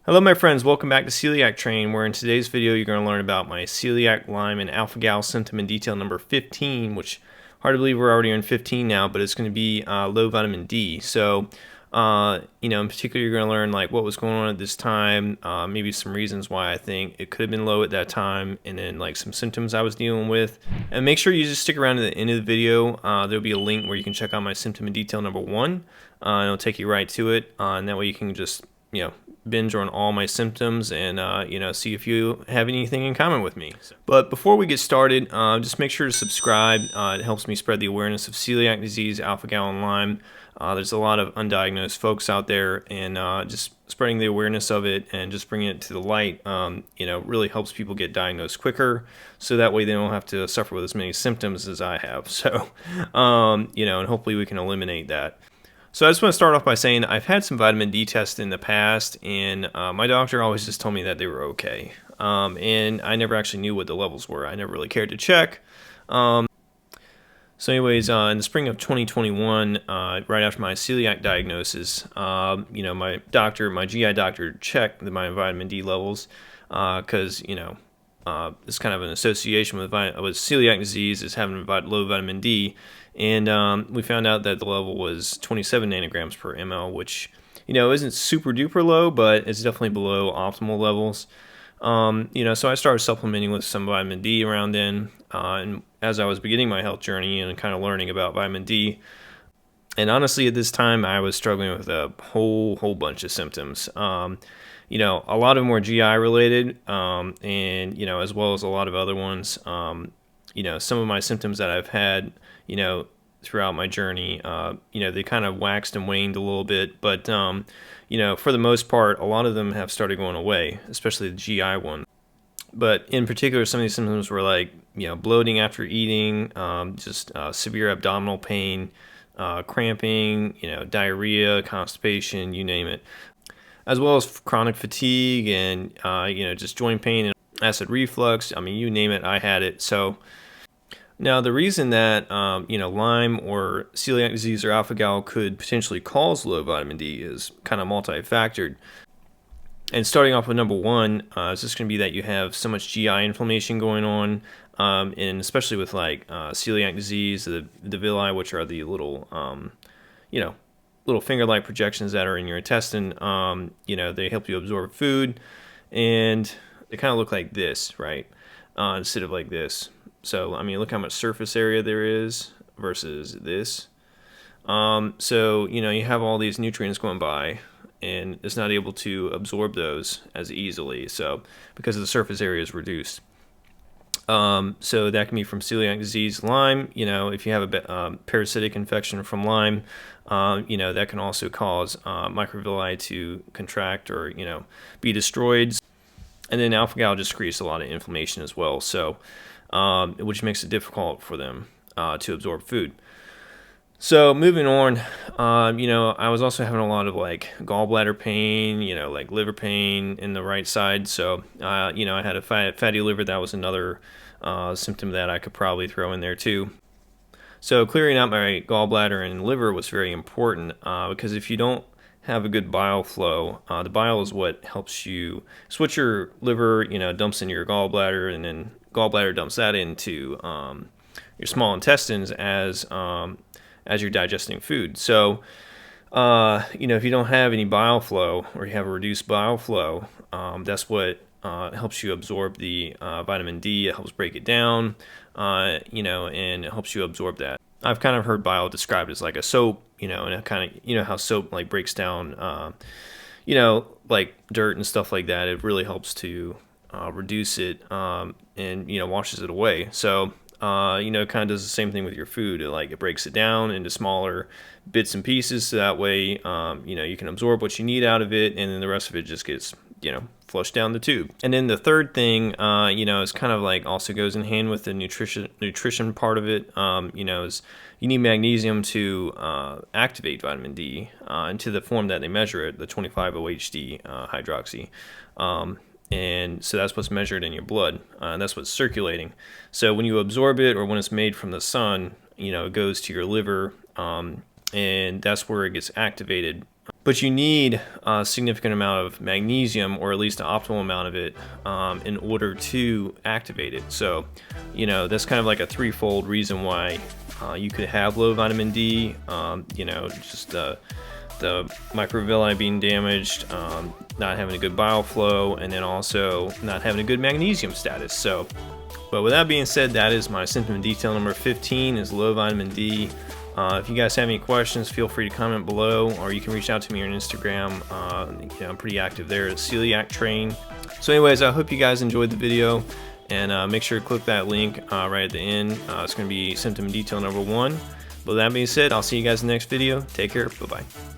Hello my friends, welcome back to Celiac Train, where in today's video you're going to learn about my celiac, Lyme, and alpha-gal symptom in detail number 15, which hard to believe we're already in 15 now, but it's going to be low vitamin D. So, in particular you're going to learn like what was going on at this time, maybe some reasons why I think it could have been low at that time, and then like some symptoms I was dealing with. And make sure you just stick around to the end of the video. There'll be a link where you can check out my symptom in detail number 1, and it'll take you right to it, and that way you can just, binge on all my symptoms and see if you have anything in common with me. But before we get started, just make sure to subscribe. It helps me spread the awareness of celiac disease, alpha-gal, and Lyme. There's a lot of undiagnosed folks out there, and just spreading the awareness of it and just bringing it to the light really helps people get diagnosed quicker, so that way they don't have to suffer with as many symptoms as I have. So and hopefully we can eliminate that. So I just want to start off by saying I've had some vitamin D tests in the past, and my doctor always just told me that they were okay. And I never actually knew what the levels were. I never really cared to check. So anyways, in the spring of 2021, right after my celiac diagnosis, my GI doctor checked my vitamin D levels because, it's kind of an association with celiac disease is having low vitamin D. And we found out that the level was 27 nanograms per ml, which, isn't super duper low, but it's definitely below optimal levels. So I started supplementing with some vitamin D around then. And as I was beginning my health journey and kind of learning about vitamin D, and honestly, at this time, I was struggling with a whole bunch of symptoms. A lot of them were GI related, and, as well as a lot of other ones. Some of my symptoms that I've had, throughout my journey, they kind of waxed and waned a little bit, but, for the most part, a lot of them have started going away, especially the GI one. But in particular, some of these symptoms were like, bloating after eating, just severe abdominal pain, cramping, diarrhea, constipation, you name it, as well as chronic fatigue and, just joint pain and acid reflux. I mean, you name it, I had it. So now the reason that, Lyme or celiac disease or alpha-gal could potentially cause low vitamin D is kind of multi-factored. And starting off with number 1, it's just going to be that you have so much GI inflammation going on, and especially with like celiac disease, the villi, which are the little, little finger-like projections that are in your intestine. They help you absorb food, and they kind of look like this, right? Instead of like this. So, I mean, look how much surface area there is versus this. So, you have all these nutrients going by, and it's not able to absorb those as easily, so because the surface area is reduced. So that can be from celiac disease. Lyme, if you have a parasitic infection from Lyme, that can also cause microvilli to contract or, be destroyed. And then alpha-gal just creates a lot of inflammation as well, so which makes it difficult for them to absorb food. So moving on, I was also having a lot of like gallbladder pain, like liver pain in the right side. So, I had a fatty liver. That was another symptom that I could probably throw in there too. So clearing out my gallbladder and liver was very important because if you don't have a good bile flow, the bile is what helps you switch your liver, dumps into your gallbladder, and then gallbladder dumps that into your small intestines as you're digesting food. So, if you don't have any bile flow or you have a reduced bile flow, that's what helps you absorb the vitamin D. It helps break it down, and it helps you absorb that. I've kind of heard bile described as like a soap, and it kind of, how soap like breaks down, like dirt and stuff like that. It really helps to reduce it and, washes it away. So, it kind of does the same thing with your food. It breaks it down into smaller bits and pieces, so that way, you can absorb what you need out of it, and then the rest of it just gets, flushed down the tube. And then the third thing, is kind of like also goes in hand with the nutrition part of it, is you need magnesium to activate vitamin D into the form that they measure it, the 25-OHD hydroxy. And so that's what's measured in your blood, and that's what's circulating. So when you absorb it, or when it's made from the sun, it goes to your liver, and that's where it gets activated But you need a significant amount of magnesium, or at least an optimal amount of it, in order to activate it. So, you know, that's kind of like a threefold reason why you could have low vitamin D. You know, just the microvilli being damaged, not having a good bile flow, and then also not having a good magnesium status. So, but with that being said, that is my symptom detail number 15, is low vitamin D. If you guys have any questions, feel free to comment below, or you can reach out to me on Instagram. You know, I'm pretty active there at Celiac Train. So anyways, I hope you guys enjoyed the video, and make sure to click that link right at the end. It's going to be symptom detail number 1. But with that being said, I'll see you guys in the next video. Take care. Bye-bye.